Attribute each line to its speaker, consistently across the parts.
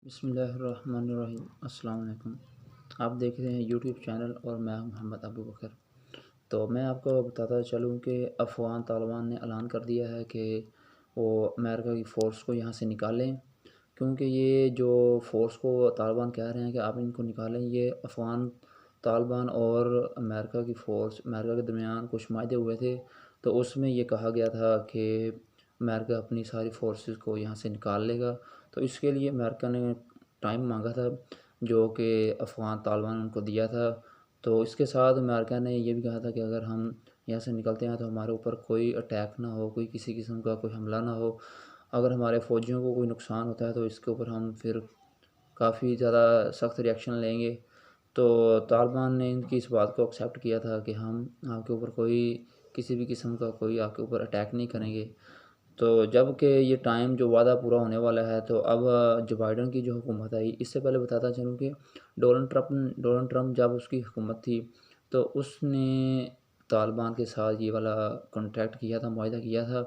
Speaker 1: بسم اللہ الرحمن الرحیم۔ السلام علیکم۔ آپ دیکھ رہے ہیں یوٹیوب چینل اور میں ہوں محمد ابو بکر۔ تو میں آپ کو بتاتا چلوں کہ افغان طالبان نے اعلان کر دیا ہے کہ وہ امریکہ کی فورس کو یہاں سے نکالیں، کیونکہ یہ جو فورس کو طالبان کہہ رہے ہیں کہ آپ ان کو نکالیں، یہ افغان طالبان اور امریکہ کی فورس، امریکہ کے درمیان کچھ معاہدے ہوئے تھے، تو اس میں یہ کہا گیا تھا کہ امریکہ اپنی ساری فورسز کو یہاں سے نکال لے گا۔ تو اس کے لیے امریکہ نے ٹائم مانگا تھا، جو کہ افغان طالبان نے ان کو دیا تھا۔ تو اس کے ساتھ امریکہ نے یہ بھی کہا تھا کہ اگر ہم یہاں سے نکلتے ہیں تو ہمارے اوپر کوئی اٹیک نہ ہو، کوئی کسی قسم کا کوئی حملہ نہ ہو۔ اگر ہمارے فوجیوں کو کوئی نقصان ہوتا ہے تو اس کے اوپر ہم پھر کافی زیادہ سخت ریئیکشن لیں گے۔ تو طالبان نے ان کی اس بات کو ایکسیپٹ کیا تھا کہ ہم آپ کے اوپر کوئی کسی بھی قسم کا کوئی آپ کے اوپر اٹیک نہیں کریں گے۔ تو جب کہ یہ ٹائم جو وعدہ پورا ہونے والا ہے، تو اب جو بائیڈن کی جو حکومت آئی، اس سے پہلے بتاتا چلوں کہ ڈونلڈ ٹرمپ جب اس کی حکومت تھی تو اس نے طالبان کے ساتھ یہ والا کانٹریکٹ کیا تھا، معاہدہ کیا تھا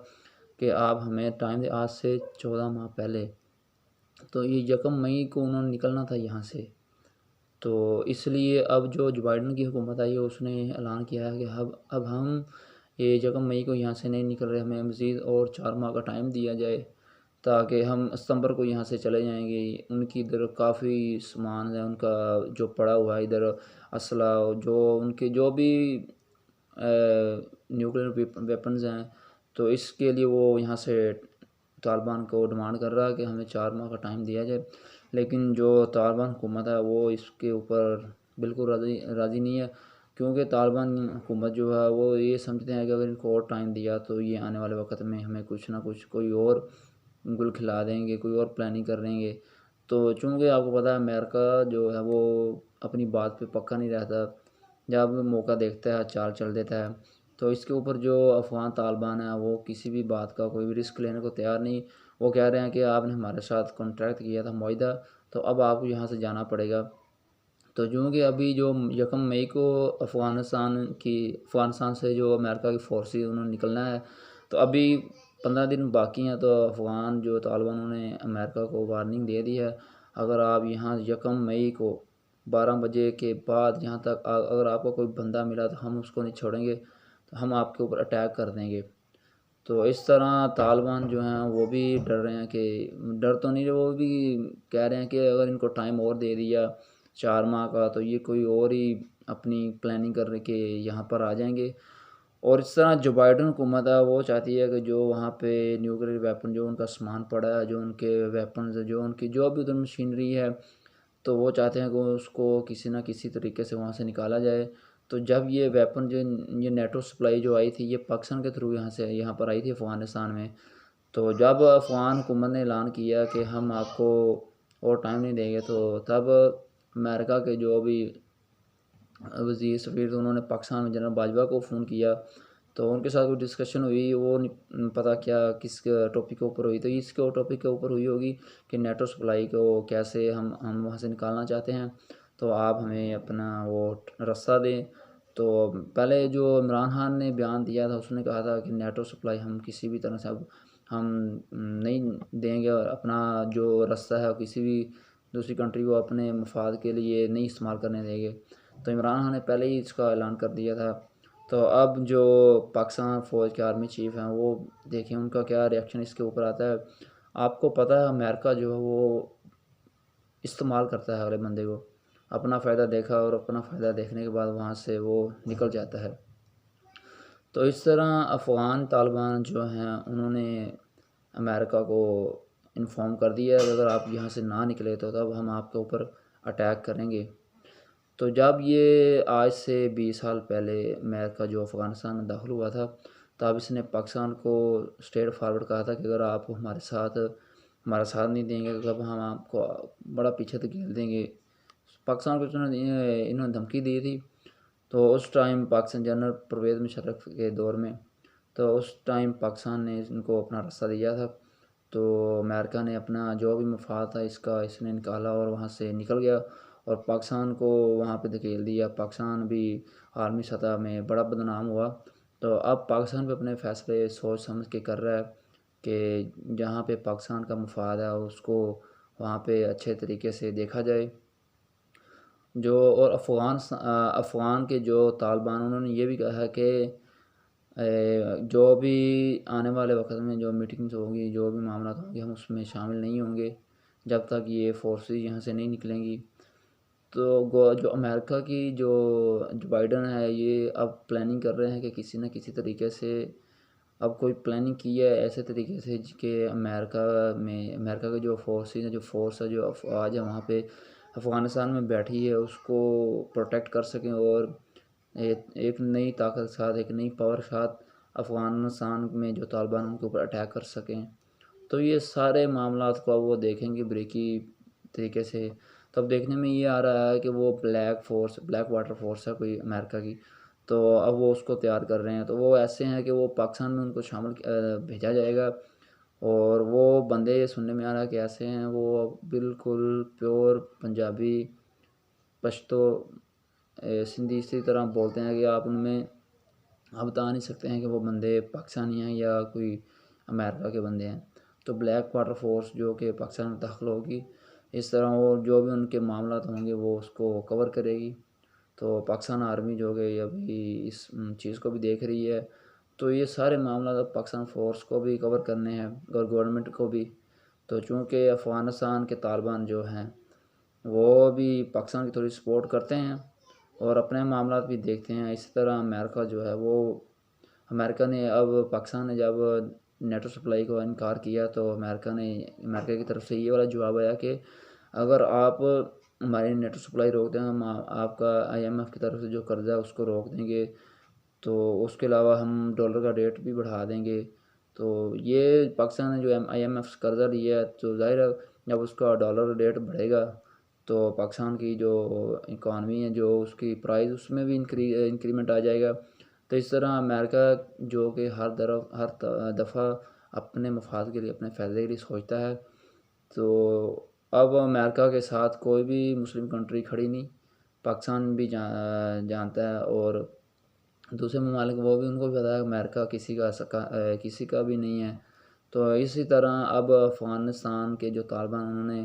Speaker 1: کہ آپ ہمیں ٹائم دے، آج سے 14 ماہ پہلے۔ تو یہ 1 مئی کو انہوں نے نکلنا تھا یہاں سے۔ تو اس لیے اب جو بائیڈن کی حکومت آئی ہے، اس نے اعلان کیا ہے کہ اب ہم یہ 1 مئی کو یہاں سے نہیں نکل رہے، ہمیں مزید اور 4 ماہ کا ٹائم دیا جائے تاکہ ہم ستمبر کو یہاں سے چلے جائیں گے۔ ان کی ادھر کافی سامان ہے ان کا جو پڑا ہوا ہے، ادھر اسلحہ، جو ان کے جو بھی نیوکلیر ویپنز ہیں، تو اس کے لیے وہ یہاں سے طالبان کو ڈیمانڈ کر رہا ہے کہ ہمیں 4 ماہ کا ٹائم دیا جائے۔ لیکن جو طالبان حکومت ہے وہ اس کے اوپر بالکل راضی نہیں ہے، کیونکہ طالبان حکومت جو ہے وہ یہ سمجھتے ہیں کہ اگر ان کو اور ٹائم دیا تو یہ آنے والے وقت میں ہمیں کچھ نہ کچھ کوئی اور گل کھلا دیں گے، کوئی اور پلاننگ کر دیں گے۔ تو چونکہ آپ کو پتہ ہے امریکہ جو ہے وہ اپنی بات پہ پکا نہیں رہتا، جب موقع دیکھتا ہے چال چل دیتا ہے۔ تو اس کے اوپر جو افغان طالبان ہیں وہ کسی بھی بات کا کوئی بھی رسک لینے کو تیار نہیں۔ وہ کہہ رہے ہیں کہ آپ نے ہمارے ساتھ کانٹریکٹ کیا تھا، معاہدہ، تو اب آپ کو یہاں سے جانا پڑے گا۔ تو چونکہ ابھی جو 1 مئی کو افغانستان سے جو امریکہ کی فورسز انہوں نے نکلنا ہے، تو ابھی 15 دن باقی ہیں۔ تو افغان جو طالبانوں نے امریکہ کو وارننگ دے دی ہے، اگر آپ یہاں 1 مئی کو 12 بجے کے بعد یہاں تک اگر آپ کو کوئی بندہ ملا تو ہم اس کو نہیں چھوڑیں گے، تو ہم آپ کے اوپر اٹیک کر دیں گے۔ تو اس طرح طالبان جو ہیں وہ بھی ڈر رہے ہیں، کہ ڈر تو نہیں، وہ بھی کہہ رہے ہیں کہ اگر ان کو ٹائم اور دے دیا 4 ماہ کا تو یہ کوئی اور ہی اپنی پلاننگ کر رہے کہ یہاں پر آ جائیں گے۔ اور اس طرح جو بائیڈن حکومت ہے وہ چاہتی ہے کہ جو وہاں پہ نیوکلیر ویپن جو ان کا سامان پڑا ہے، جو ان کے ویپنز، جو ان کی جو بھی ادھر مشینری ہے، تو وہ چاہتے ہیں کہ اس کو کسی نہ کسی طریقے سے وہاں سے نکالا جائے۔ تو جب یہ ویپن یہ نیٹو سپلائی جو آئی تھی، یہ پاکستان کے تھرو یہاں پر آئی تھی افغانستان میں۔ تو جب افغان حکومت نے اعلان کیا کہ ہم آپ کو اور ٹائم نہیں دیں گے، تو تب امریکہ کے جو بھی وزیر سفیر تھے انہوں نے پاکستان میں جنرل باجوہ کو فون کیا، تو ان کے ساتھ کوئی ڈسکشن ہوئی، وہ پتہ کیا کس ٹاپک کے اوپر ہوئی، تو اس کے ٹاپک کے اوپر ہوئی ہوگی کہ نیٹو سپلائی کو کیسے ہم وہاں سے نکالنا چاہتے ہیں، تو آپ ہمیں اپنا وہ رستہ دیں۔ تو پہلے جو عمران خان نے بیان دیا تھا، اس نے کہا تھا کہ نیٹو سپلائی ہم کسی بھی طرح سے اب ہم نہیں دیں گے، اور اپنا جو رستہ ہے کسی بھی دوسری کنٹری کو اپنے مفاد کے لیے نہیں استعمال کرنے دیں گے۔ تو عمران خان نے پہلے ہی اس کا اعلان کر دیا تھا۔ تو اب جو پاکستان فوج کے آرمی چیف ہیں وہ دیکھیں ان کا کیا ریئیکشن اس کے اوپر آتا ہے۔ آپ کو پتہ ہے امریکہ جو ہے وہ استعمال کرتا ہے اگلے بندے کو، اپنا فائدہ دیکھا اور اپنا فائدہ دیکھنے کے بعد وہاں سے وہ نکل جاتا ہے۔ تو اس طرح افغان طالبان جو ہیں انہوں نے امریکہ کو انفارم کر دیا ہے کہ اگر آپ یہاں سے نہ نکلے تو تب ہم آپ کے اوپر اٹیک کریں گے۔ تو جب یہ آج سے 20 سال پہلے امریکہ جو افغانستان میں داخل ہوا تھا، تب اس نے پاکستان کو اسٹریٹ فارورڈ کہا تھا کہ اگر آپ ہمارا ساتھ نہیں دیں گے تو تب ہم آپ کو بڑا پیچھے دھکیل دیں گے۔ پاکستان کو انہوں نے دھمکی دی تھی۔ تو اس ٹائم پاکستان جنرل پرویز مشرف کے دور میں، تو اس ٹائم پاکستان نے ان کو اپنا راستہ دیا تھا۔ تو امریکہ نے اپنا جو بھی مفاد تھا اس نے نکالا اور وہاں سے نکل گیا، اور پاکستان کو وہاں پہ دھکیل دیا۔ پاکستان بھی عالمی سطح میں بڑا بدنام ہوا۔ تو اب پاکستان بھی اپنے فیصلے سوچ سمجھ کے کر رہا ہے کہ جہاں پہ پاکستان کا مفاد ہے اس کو وہاں پہ اچھے طریقے سے دیکھا جائے۔ جو اور افغان کے جو طالبان انہوں نے یہ بھی کہا ہے کہ جو بھی آنے والے وقت میں جو میٹنگز ہوگی، جو بھی معاملات ہوں گے، ہم اس میں شامل نہیں ہوں گے جب تک یہ فورسز یہاں سے نہیں نکلیں گی۔ تو جو امریکہ کی جو بائیڈن ہے، یہ اب پلاننگ کر رہے ہیں کہ کسی نہ کسی طریقے سے اب کوئی پلاننگ کی ہے ایسے طریقے سے کہ امریکہ کے جو فورسز ہیں، جو فورس ہے، جو افواج ہے وہاں پہ افغانستان میں بیٹھی ہے، اس کو پروٹیکٹ کر سکیں اور ایک نئی طاقت کے ساتھ، ایک نئی پاور کے ساتھ افغانستان میں جو طالبان ان کے اوپر اٹیک کر سکیں۔ تو یہ سارے معاملات کو اب وہ دیکھیں گے بریکی طریقے سے۔ تو اب دیکھنے میں یہ آ رہا ہے کہ وہ بلیک واٹر فورس ہے کوئی امریکہ کی، تو اب وہ اس کو تیار کر رہے ہیں۔ تو وہ ایسے ہیں کہ وہ پاکستان میں ان کو شامل بھیجا جائے گا، اور وہ بندے یہ سننے میں آ رہا ہے کہ ایسے ہیں، وہ بالکل پیور پنجابی، پشتو، سندھی اسی طرح بولتے ہیں کہ آپ ان میں آپ بتا نہیں سکتے ہیں کہ وہ بندے پاکستانی ہیں یا کوئی امریکہ کے بندے ہیں۔ تو بلیک واٹر فورس جو کہ پاکستان میں داخل ہوگی، اس طرح وہ جو بھی ان کے معاملات ہوں گے وہ اس کو کور کرے گی۔ تو پاکستان آرمی جو کہ ابھی اس چیز کو بھی دیکھ رہی ہے، تو یہ سارے معاملات اب پاکستان فورس کو بھی کور کرنے ہیں اور گورنمنٹ کو بھی۔ تو چونکہ افغانستان کے طالبان جو ہیں وہ بھی پاکستان کی تھوڑی سپورٹ کرتے ہیں اور اپنے معاملات بھی دیکھتے ہیں۔ اسی طرح امریکہ جو ہے وہ امریکہ نے اب پاکستان نے جب نیٹو سپلائی کو انکار کیا تو امریکہ کی طرف سے یہ والا جواب آیا کہ اگر آپ ہماری نیٹو سپلائی روک دیں، ہم آپ کا IMF کی طرف سے جو قرضہ ہے اس کو روک دیں گے، تو اس کے علاوہ ہم ڈالر کا ریٹ بھی بڑھا دیں گے۔ تو یہ پاکستان نے جو IMF سے قرضہ لیا ہے، تو ظاہر ہے جب اس کا ڈالر ریٹ بڑھے گا تو پاکستان کی جو اکانومی ہے، جو اس کی پرائز، اس میں بھی انکریمنٹ آ جائے گا۔ تو اس طرح امریکہ جو کہ ہر دفعہ اپنے مفاد کے لیے، اپنے فائدے کے لیے سوچتا ہے، تو اب امریکہ کے ساتھ کوئی بھی مسلم کنٹری کھڑی نہیں، پاکستان بھی جانتا ہے، اور دوسرے ممالک وہ بھی، ان کو بھی پتا ہے امریکہ کسی کا بھی نہیں ہے۔ تو اسی طرح اب افغانستان کے جو طالبان، انہوں نے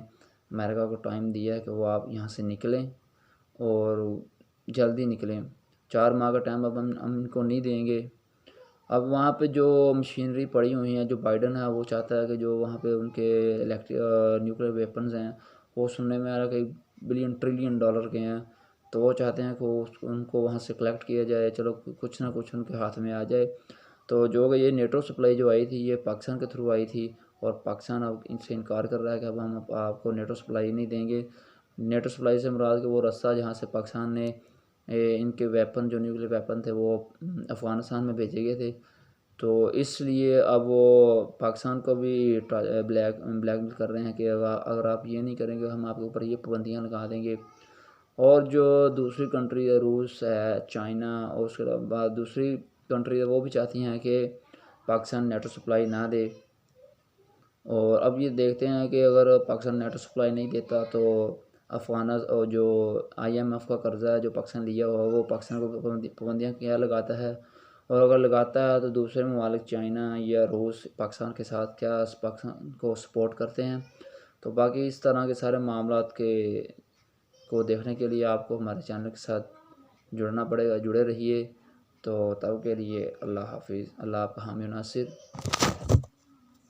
Speaker 1: امریکہ کو ٹائم دیا ہے کہ وہ آپ یہاں سے نکلیں اور جلدی نکلیں۔ 4 ماہ کا ٹائم اب ہم ان کو نہیں دیں گے۔ اب وہاں پہ جو مشینری پڑی ہوئی ہیں، جو بائیڈن ہے وہ چاہتا ہے کہ جو وہاں پہ ان کے نیوکلیر ویپنز ہیں، وہ سننے میں آ رہا ہے کہ بلین ٹریلین ڈالر کے ہیں، تو وہ چاہتے ہیں کہ ان کو وہاں سے کلیکٹ کیا جائے، چلو کچھ نہ کچھ ان کے ہاتھ میں آ جائے۔ تو جو کہ یہ نیٹو سپلائی جو آئی تھی، یہ پاکستان کے تھرو آئی تھی، اور پاکستان اب ان سے انکار کر رہا ہے کہ اب ہم آپ کو نیٹو سپلائی نہیں دیں گے۔ نیٹو سپلائی سے مراد کہ وہ راستہ جہاں سے پاکستان نے ان کے ویپن، جو نیوکلیر ویپن تھے، وہ افغانستان میں بھیجے گئے تھے۔ تو اس لیے اب وہ پاکستان کو بھی بلیک میل کر رہے ہیں کہ اگر آپ یہ نہیں کریں گے، ہم آپ کے اوپر یہ پابندیاں لگا دیں گے۔ اور جو دوسری کنٹری ہے، روس ہے، چائنا، اور اس کے بعد دوسری کنٹری ہے، وہ بھی چاہتی ہیں کہ پاکستان نیٹو سپلائی نہ دے۔ اور اب یہ دیکھتے ہیں کہ اگر پاکستان نیٹو سپلائی نہیں دیتا تو اور جو IMF کا قرضہ ہے جو پاکستان لیا ہوا ہے، وہ پاکستان کو پابندیاں کیا لگاتا ہے، اور اگر لگاتا ہے تو دوسرے ممالک چائنا یا روس پاکستان کے ساتھ کیا پاکستان کو سپورٹ کرتے ہیں۔ تو باقی اس طرح کے سارے معاملات کو دیکھنے کے لیے آپ کو ہمارے چینل کے ساتھ جڑنا پڑے گا، جڑے رہیے۔ تو تب کے لیے اللہ حافظ، اللہ آپ کا حامی و ناصر۔